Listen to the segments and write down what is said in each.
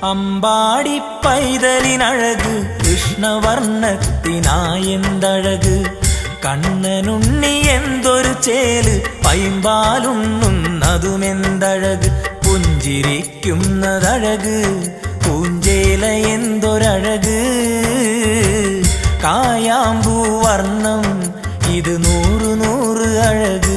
അമ്പാടി പൈതലിനഴക് കൃഷ്ണവർണ്ണത്തിനായെന്തഴക് കണ്ണനുണ്ണി എന്തൊരു ചേല് പൈമ്പാലുണ്ണുന്നതുമെന്തഴക് പുഞ്ചിരിക്കുന്നതഴക് പൂഞ്ചേല എന്തൊരഴക് കായാമ്പൂ വർണ്ണം ഇത് 100 100 അഴക്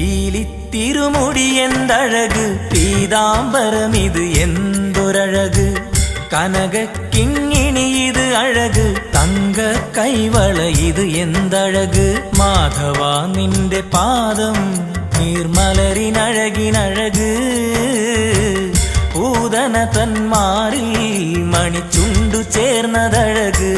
പീലിത്തിരുമുടി എന്തഴക് പീതാംബരമിത് എന്തൊരഴക് കനകക്കിങ്ങിണി ഇത് അഴക് തങ്ക കൈവള ഇത് എന്തഴക് മാധവ നിന്റെ പാദം നീർമലരിനഴകിനഴക് പൂതന തന്മാറിൽ മണിച്ചുണ്ടു ചേർന്നതഴക്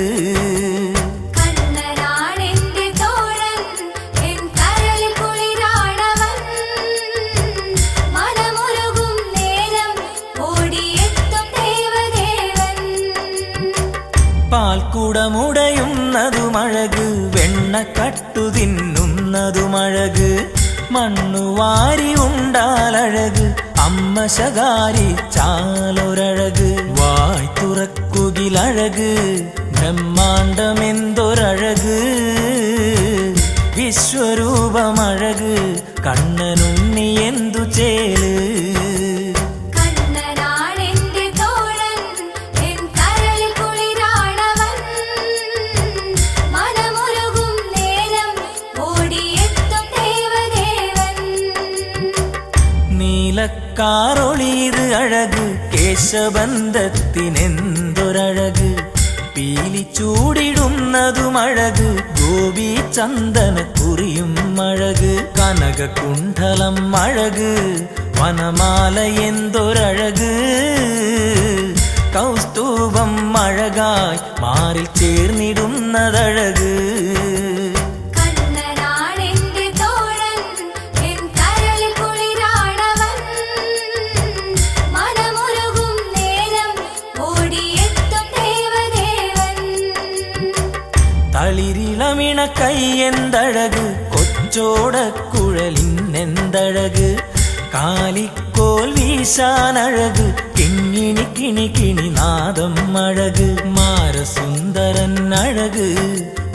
പാൽക്കുടമുടയുന്നതുമഴക് വെണ്ണക്കട്ടു തിന്നുന്നതുമഴക് മണ്ണുവാരി ഉണ്ടാലഴക് അമ്മ ശകാരി ചാലൊരഴക് വായ് തുറക്കുകിലഴക് ബ്രഹ്മാണ്ടമെന്തൊരഴക് വിശ്വരൂപമഴക് കണ്ണനുണ്ണി എന്തു ചേല് നീലക്കാറൊളിത് അഴക് കേശബന്ധത്തിനെന്തൊരഴക് പീലി ചൂടിടുന്നതുമഴക് ഗോപി ചന്ദന കുറിയും അഴക് കനകകുണ്ഠലം അഴക് വനമാല എന്തൊരഴക് കൗസ്തുഭം അഴകായി മാറിൽ ചേർന്നിടുന്നതഴക് തളിരിളമിണ കൈയെന്തഴക് കൊച്ചോടക്കുഴലിനെന്തഴക് കാലിക്കോൽ വീശാനഴക് കിങ്ങിണി കിണി കിണി നാദം അഴക് മാരസുന്ദരൻ അഴക്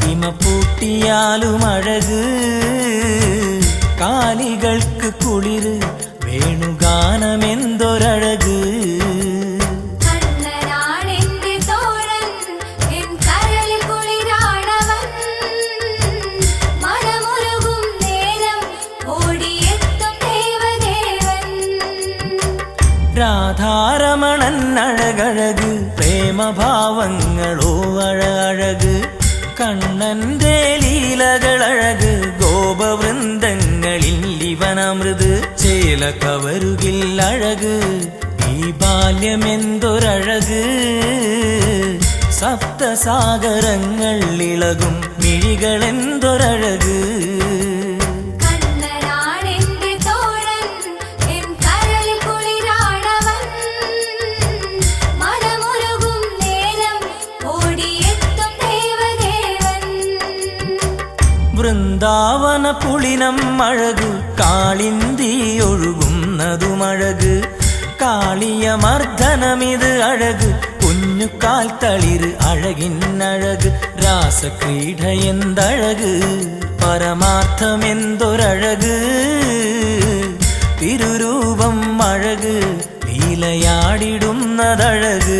ഹിമപ്പൂട്ടിയാലും അഴക് കാലികൾക്ക് കുളിര് വേണുഗാനമെന്തൊരഴക് രാധാരമണൻ അഴകഴക് പ്രേമഭാവങ്ങളോ അഴകഴക് കണ്ണന്റെ ലീലകളഴക് ഗോപവൃന്ദങ്ങളിൽ ഇവനമൃത് ചേല കവരുകിൽ അഴക് ഈ ബാല്യമെന്തൊരഴക് സപ്തസാഗരങ്ങൾ ഇളകും മിഴികളെന്തൊരഴക് വൃന്ദാവന പുളിനം അഴക് കാളിന്തി ഒഴുകുന്നതുമഴക് കാളിയമർദ്ദനമിത് അഴക് കുഞ്ഞുകാൽ തളിര് അഴകിന്നഴക് രാസക്രീഡ എന്തഴക് പരമാർത്ഥമെന്തൊരഴക് തിരുരൂപം അഴക് ലീലയാടിടുന്നതഴക്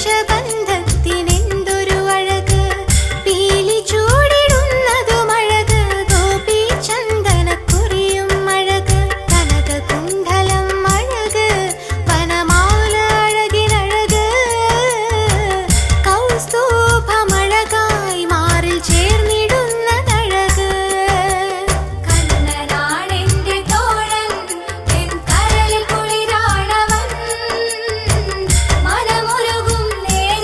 വേഷബന്ധത്തിനെന്തൊരു അഴക്, പീലി ചൂടിടുന്നതും അഴക്, ഗോപി ചന്ദനക്കുറിയും അഴക്, കനകകുണ്ഡലം അഴക്, വനമാല അഴകിനഴക്, കൗസ്തുഭമഴകായി മാറിൽ ചേർന്നിടുന്നതഴക്. കണ്ണനാണെന്റെ തോഴൻ, എൻ കരളിൽ കുളിരാണവൻ, മനമുരുകും നേരം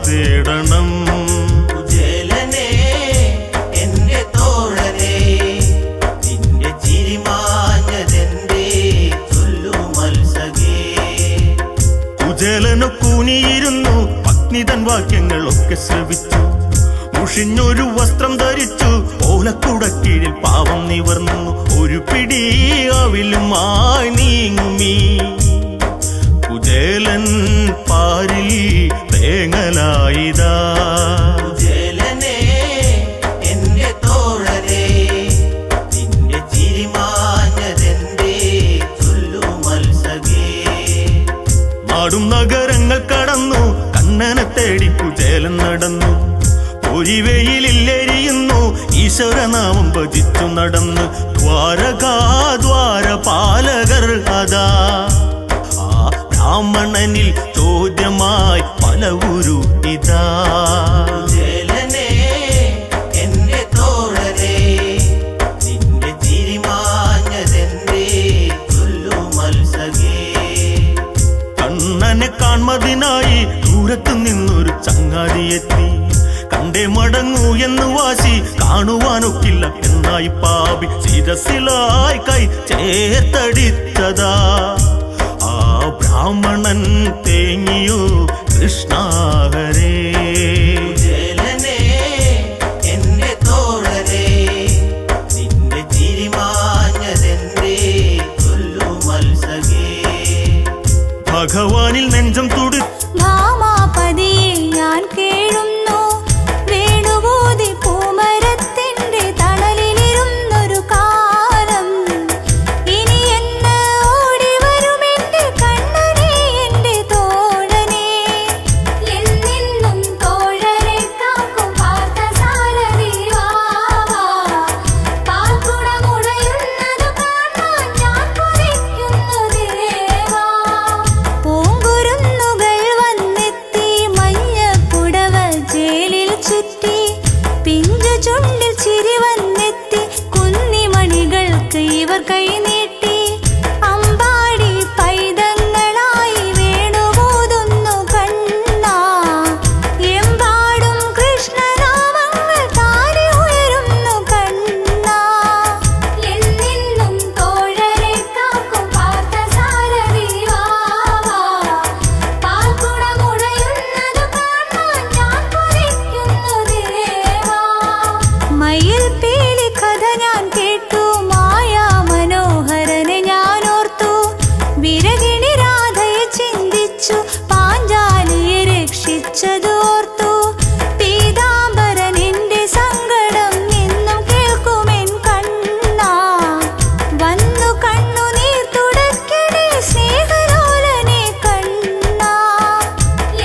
തേടണം. കുചേലനേ എന്റെ തോഴനേ, നിന്റെ ചിരിമാഞ്ഞതെന്തേ ചൊല്ലു മത്സകേ. കുചേലനു കൂനിയിരുന്നു, പത്നിതൻ വാക്യങ്ങളൊക്കെ ശ്രവിച്ചു. മുഷിഞ്ഞൊരു വസ്ത്രം ധരിച്ചു, ഓലക്കുടക്കീഴിൽ പാവം നിവർന്നു. ഒരു പിടി അവിലുമായി നീങ്ങുമീ കുചേലൻ പാരിൽ തേങ്ങലായിതാ. കുചേലനേ എന്റെ തോഴനേ, നിന്റെ ചിരിമാഞ്ഞതെന്തേ ചൊല്ലു മത്സകേ. നാടും നഗരങ്ങൾ കടന്നു, കണ്ണനെ തേടി കുചേലൻ നടന്നു. പൊരിവെയിലെരിയുന്നു, ഈശ്വരനാമം ഭജിച്ചു നടന്ന്. ദ്വാരകാദ്വാരപാലകർ അതാ, ആ ബ്രാഹ്മണനിൽ ചോദ്യമായി പലവുരു ഇതാ. കുചേലനേ എന്റെ തോഴനേ, നിന്റെ ചിരിമാഞ്ഞതെന്തേ ചൊല്ലു മത്സകേ. കണ്ണനെ കാൺമതിനായി ദൂരത്തു നിന്നൊരു ചങ്ങാതിയെത്തി. കണ്ടേ മടങ്ങൂ എന്ന് വാശി, കാണുവാനൊക്കില്ല എന്നായി പാപി. ശിരസിലായി കൈ ചേർത്തടിച്ചതാ, ആ ബ്രാഹ്മണൻ തേങ്ങിയോ കൃഷ്ണാഹരേ. കുചേലനേ എന്റെ തോഴനേ, നിന്റെ ചിരിമാഞ്ഞതെന്തേ ചൊല്ലു മത്സകേ. ഭഗവാനിൽ നെഞ്ചം തുടി ഭാമാപതിയെ ഞാൻ കേഴുന്നു, വേണുവൂതി പൂമരത്തിന്റെ തണലിലിരുന്നൊരു കാലം. ഇനി എന്ന് ഓടി വരും എന്റെ കണ്ണനെ, എന്റെ തോഴനെ. എന്നെന്നും തോഴരെ കാക്കും പാർത്ഥസാരഥി വാവാ. പാൽക്കുടമുടയുന്നത് കാണാൻ ഞാൻ കൊതിക്കുന്നു ദേവാ. പൂങ്കുരുന്നുകൾ വന്നെത്തി, മഞ്ഞപ്പുടവ ചേലിൽ ചുറ്റി. പിഞ്ചു ചുണ്ടിൽ ചിരി വന്നെത്തി, കുന്നിമണികൾക്ക് ഇവർ കൈനീട്ടി. അമ്പാടി പൈതങ്ങളായി വേണുപോതുന്നു കണ്ണാ. എമ്പാടും കൃഷ്ണനാമങ്ങൾ താനെ ഉയരുന്നു കണ്ണാ. എന്നെന്നും തോഴരെ കാക്കും പാർത്ഥസാരഥി വാവാ. പാൽക്കുടമുടയുന്നത് കാണാൻ ഞാൻ കൊതിക്കുന്നു ദേവാ. മയിൽ പീലി കഥ ഞാൻ കേട്ടു, മായാ മനോഹരനെ ഞാൻ ഓർത്തു. വിരകിണി രാധയെ ചിന്തിച്ചു, പാഞ്ചാലിയെ രക്ഷിച്ചതു ഓർത്തു. പീതാംബരൻ എന്റെ സങ്കടം എന്നും കേൾക്കുമെൻ കണ്ണാ. വന്നു കണ്ണുനീർ തുടയ്ക്കണേ സ്നേഹലോലനെ കണ്ണാ.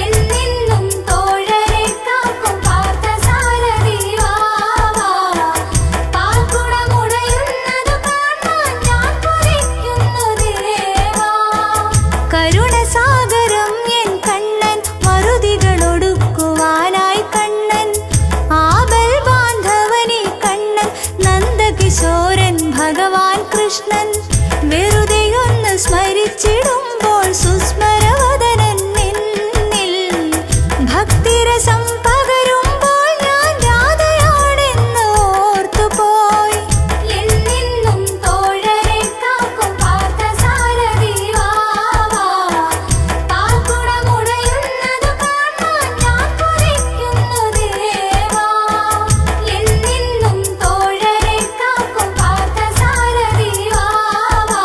എന്നെന്നും തോഴരെ കാക്കും പാർത്ഥസാരഥി വാവാ. പാൽക്കുടമുടയുന്നത് കാണാൻ ഞാൻ കൊതിക്കുന്നു ദേവാ. കരുണസാഗരം എൻ കണ്ണൻ, മറുതികളൊടുക്കുവാനായി കണ്ണൻ. ആബൽ ബാന്ധവനെ കണ്ണൻ, നന്ദകിശോരൻ ഭഗവാൻ കൃഷ്ണൻ. വെറുതെയൊന്ന് സ്മരിച്ചിടുമ്പോൾ സുസ്മരവദനൻ എന്നിൽ. ഭക്തിരസം പകരുമ്പോൾ ഞാൻ രാധയാണെന്ന് ഓർത്തുപോയി. എന്നെന്നും തോഴരെ കാക്കും പാർത്ഥസാരഥി വാവാ. പാൽക്കുടമുടയുന്നത് കാണാൻ ഞാൻ കൊതിക്കുന്നു ദേവാ. എന്നെന്നും തോഴരെ കാക്കും പാർത്ഥസാരഥി വാവാ.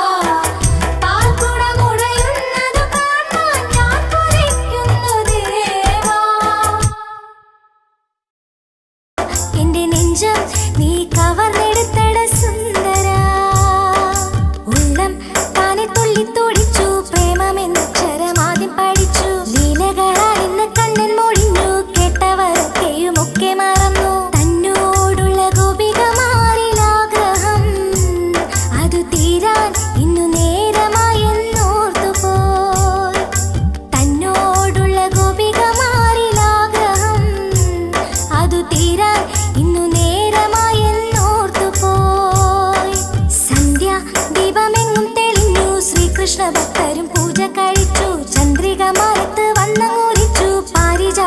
പാൽക്കുടമുടയുന്നത് കാണാൻ ഞാൻ കൊതിക്കുന്നു ദേവാ. എന്റെ നെഞ്ചം നീ കവർന്നെടുത്തട സുന്ദരാ. ഉള്ളം താനെ തുള്ളി തുടിച്ചു, പ്രേമമെന്നക്ഷരമാദ്യം പഠിച്ചു. ലീലകളാൽ ഇന്ന് കണ്ണൻ മൊഴിഞ്ഞു, കേട്ടവരൊക്കെയുമൊക്കെ മറന്നു. തന്നോടുള്ള ഗോപികമാരിലാഗ്രഹം, അതു തീരാൻ ഇന്നു നേരമായെന്നോർത്തുപോയി. തന്നോടുള്ള ഗോപികമാരിലാഗ്രഹം, അതു തീരാൻ ഇന്നു നേരമായെന്നോർത്തുപോയി. സന്ധ്യ ദീപമെങ്ങും തെളിഞ്ഞു, ശ്രീകൃഷ്ണ ഭക്തരും പൂജ കഴിച്ചു. ചന്ദ്രിക മാലത്ത് വന്നങ്ങൂരിച്ചു, പാരിജാത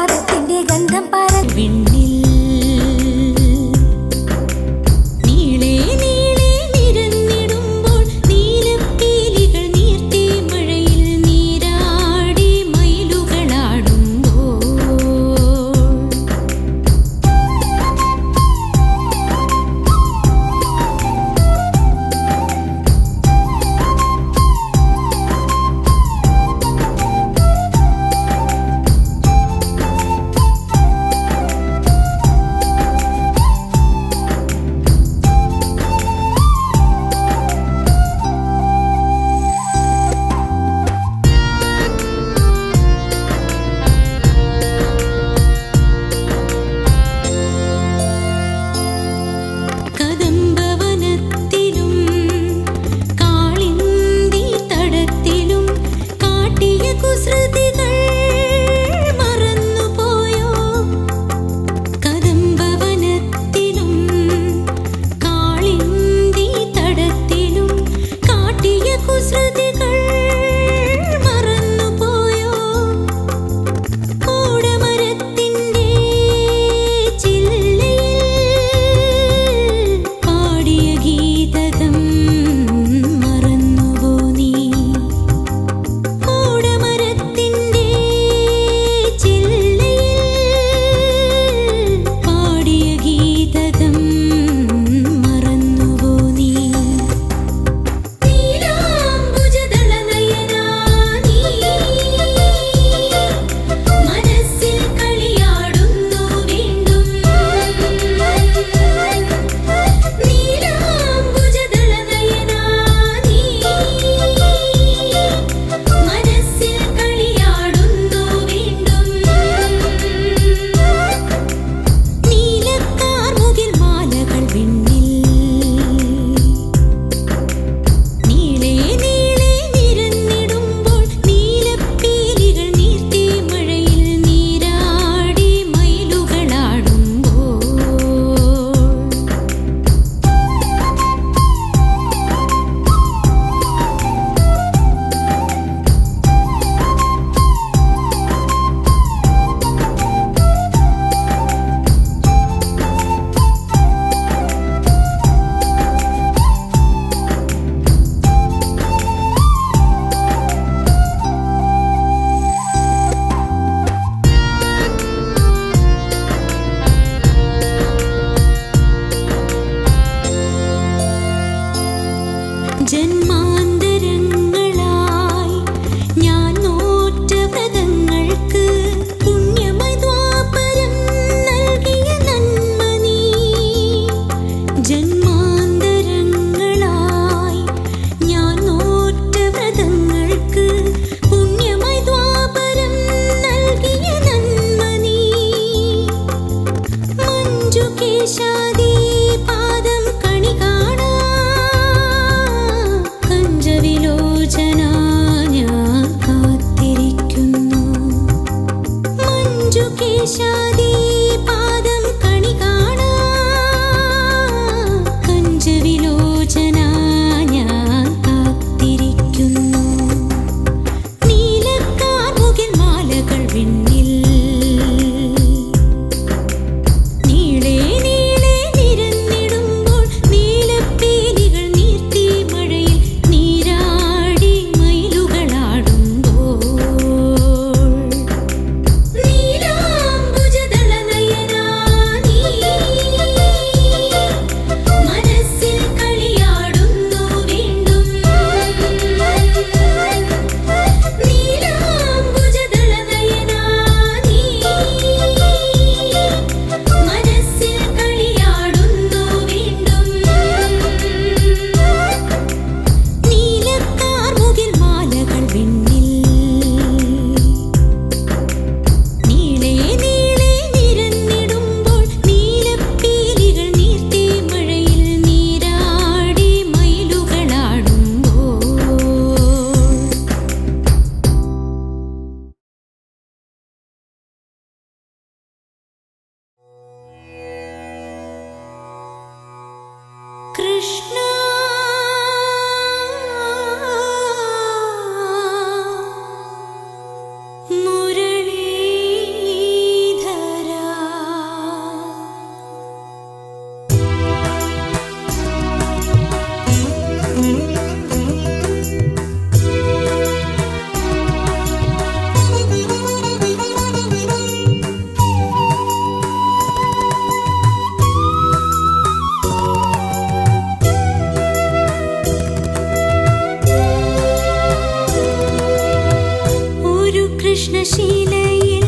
കൃഷ്ണശീലയിൽ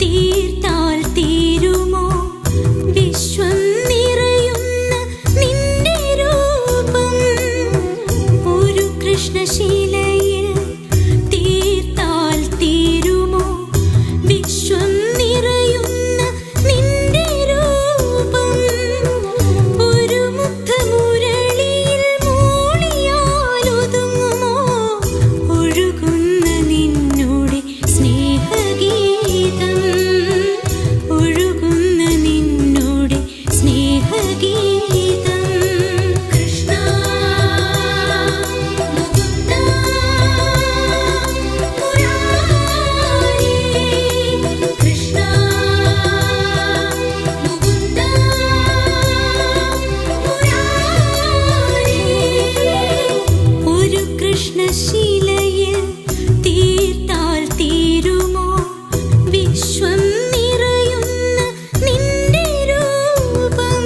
തീർത്താൽ തീരുമോ വിശ്വം നിറയുന്ന നിന്റെ രൂപം? ഒരു കൃഷ്ണശീലയിൽ തീർത്താൽ തീരുമോ വിശ്വം നിറയുന്ന നിന്റെ രൂപം? ഒരു മുഖമുരളിയിൽ മൂളിയാലൊതുങ്ങുമോ ഒഴുകുന്ന നിന്നോടെ സ്നേഹഗീതം? ഒഴുകുന്ന നിന്നോടെ സ്നേഹഗീതം. കൃഷ്ണ മുകുന്ദ മുരാരി, കൃഷ്ണ മുകുന്ദ മുരാരി. ഒരു കൃഷ്ണശീലയിൽ തീർത്താൽ തീരുമോ വിശ്വം നിറയുന്ന നിന്റെ രൂപം?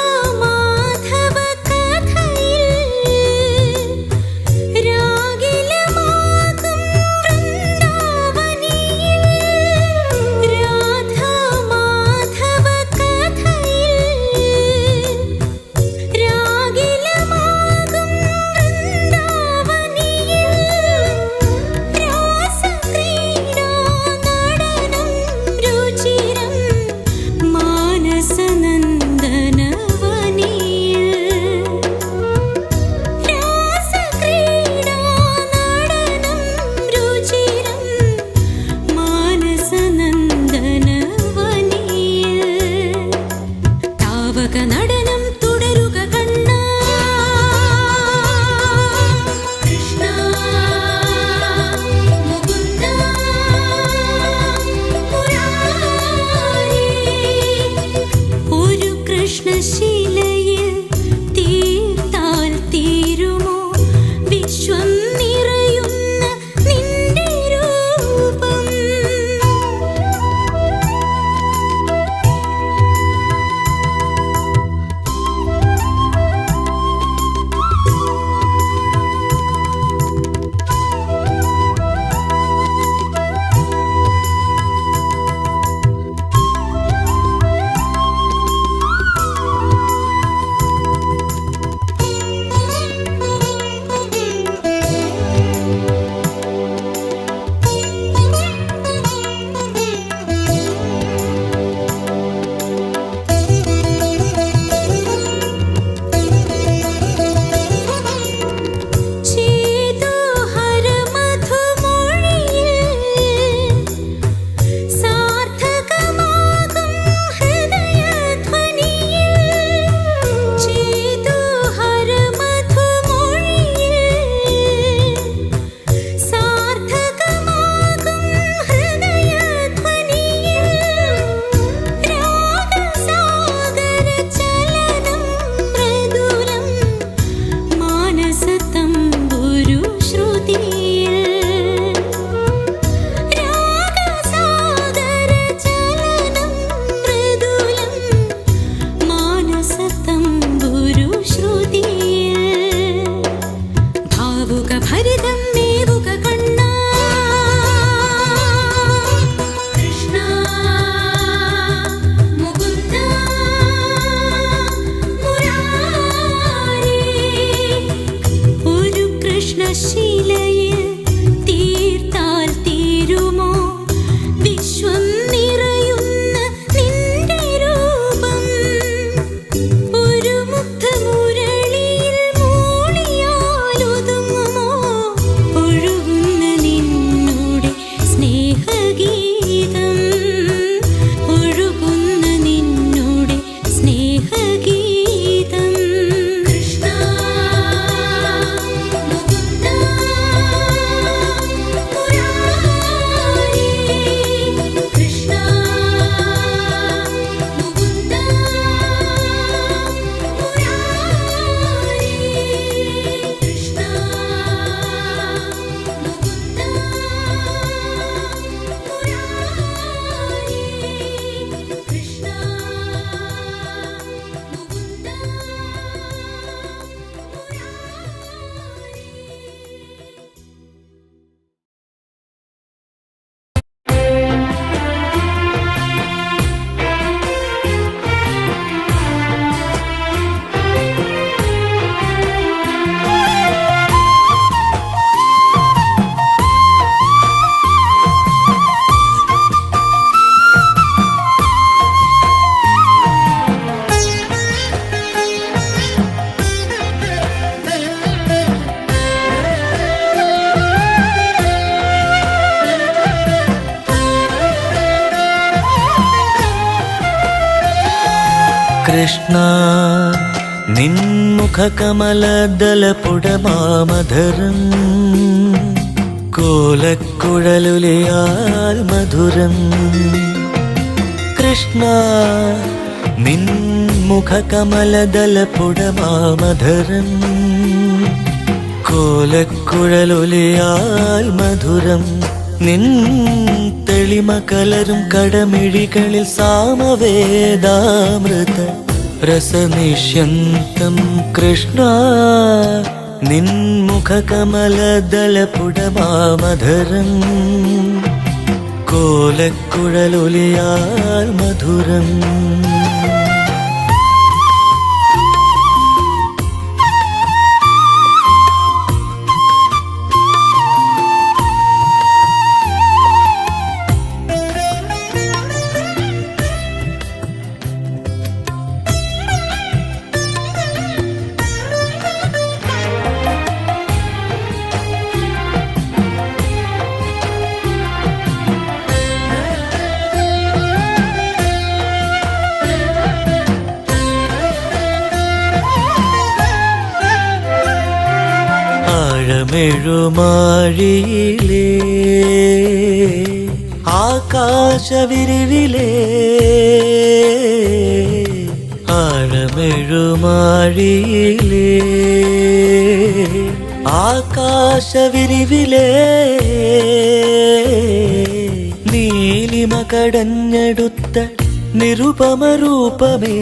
രാധാമാധവ കഥയിൽ രാഗിലമാകും വൃന്ദാവനിയിൽ. രാധാമാധവ കഥയിൽ രാഗിലമാകും വൃന്ദാവനിയിൽ. രാസക്രീഡാ നടനം രുചിരം മാനസനന്ദനവനിയിൽ. രാസക്രീഡാ നടനം രുചിരം മാനസനന്ദനവനിയിൽ. താവക നടനം തുടരുക കണ്ണാ. കൃഷ്ണ മുകുന്ദ മുരാരി. ഒരു കൃഷ്ണശീലയിൽ തീർത്താൽ തീരുമോ വിശ്വം നിറയുന്ന നിന്റെ രൂപം? കൃഷ്ണ നിൻമുഖകമലദലപുടമാമധരം കോലക്കുഴലുലിയാൽ മധുരം കൃഷ്ണ നിൻമുഖകമലദലപുടമാമധരം കോലക്കുഴലുലിയാൽ മധുരം നിൻ തെളിമ കലരും കടമിഴികളിൽ സാമവേദാമൃത രസനിഷ്യന്തം കൃഷ്ണ നിൻമുഖകമലദലപുടമാമധരം കോലക്കുഴലുലിയാൽ മധുരം ആഴമെഴുമാഴിയിലേ ആകാശവിരിവിലേ ആഴമെഴുമാഴിയിലേ ആകാശവിരിവിലേ നീലിമ കടഞ്ഞെടുത്ത നിരുപമരൂപമേ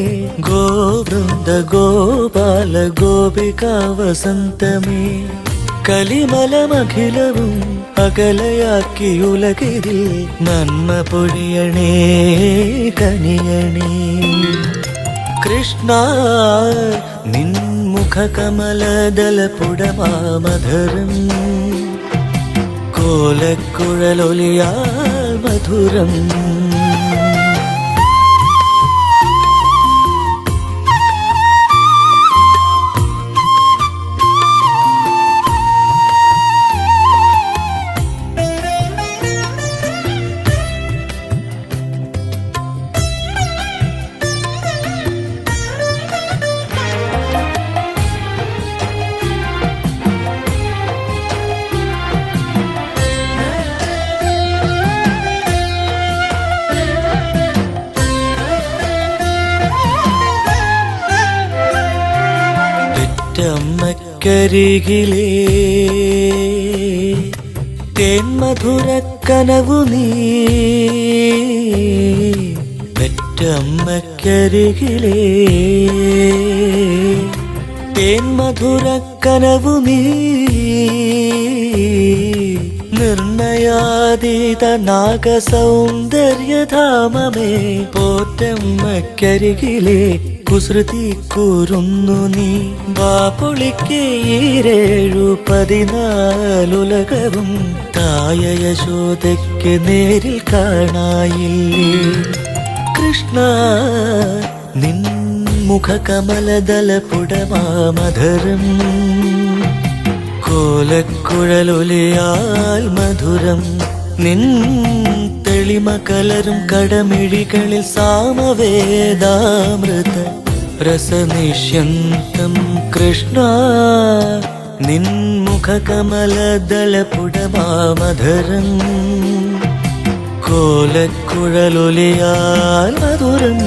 ഗോവൃന്ദ ഗോപാല ഗോപികാ വസന്തമേ കലിമലമഖിലവും അകലയാക്കിയുലകിരിൽ നന്മ പൊഴിയണേ കനിയണേ കൃഷ്ണ നിൻമുഖകമലദലപുടമാമധരം കോലക്കുഴലൊലിയാൽ മധുരം കരികിലേ തേന്മധുരക്കനവു നീ പെറ്റമ്മക്കരികിലേ തേന്മധുരക്കനവു നീ നിർണയാതീത നാഗസൗന്ദര്യധാമമേ പോറ്റമ്മക്കരികിലേ കുസൃതി കൂറുന്നു നീ വാപൊളിക്ക് 7-14 തായ യശോദയ്ക്ക് നേരിൽ കാണായില്ലേ കൃഷ്ണ നിൻ മുഖകമലദലപുടമാമധരം കോലക്കുഴലൊലിയാൽ മധുരം നിൻ തെളിമ കലരും കടമിഴികളിൽ സാമവേദാമൃത രസനിഷ്യന്തം കൃഷ്ണ നിൻമുഖകമലദലപുടമാമധരം കോലക്കുഴലൊലിയാൽ മധുരം